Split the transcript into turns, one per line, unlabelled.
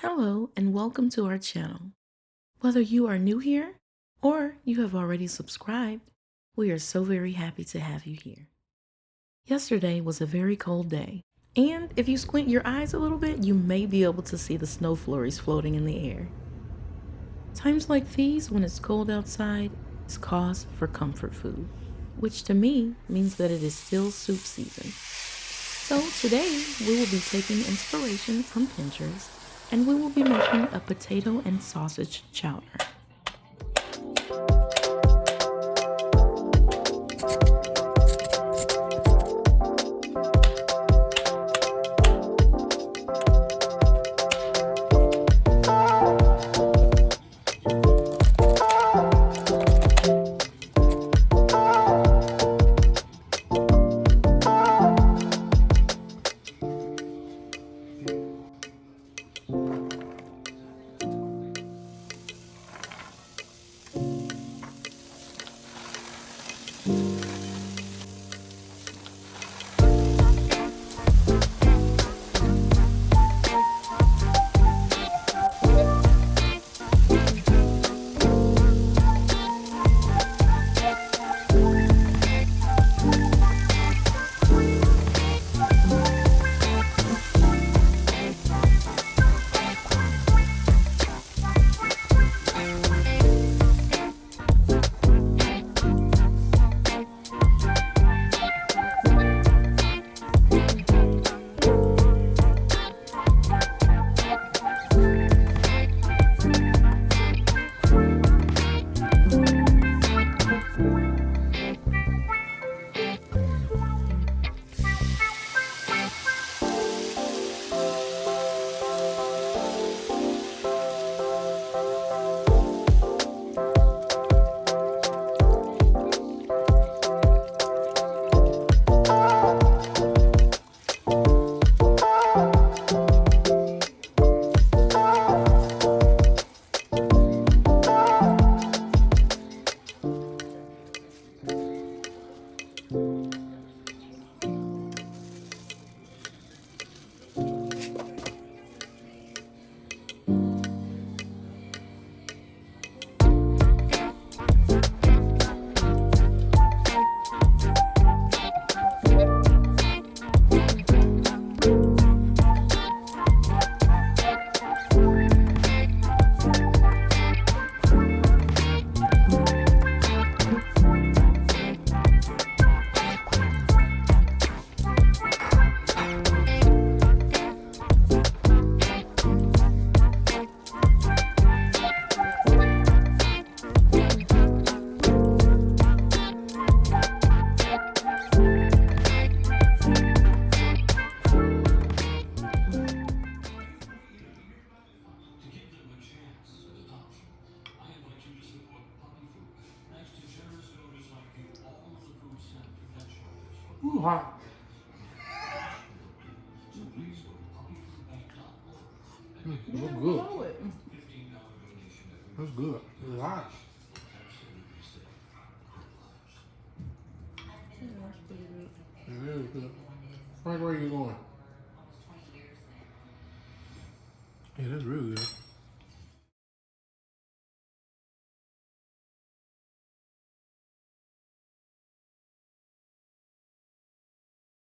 Hello and welcome to our channel. Whether you are new here or you have already subscribed, we are so very happy to have you here. Yesterday was a very cold day, and if you squint your eyes a little bit, you may be able to see the snow flurries floating in the air. Times like these, when it's cold outside, is cause for comfort food, which to me means that it is still soup season. So today we will be taking inspiration from Pinterest and we will be making a potato and sausage chowder.
Ooh, hot. That's good. That's good. It's hot. It is good. Frank, where are you going? Yeah, that's really good.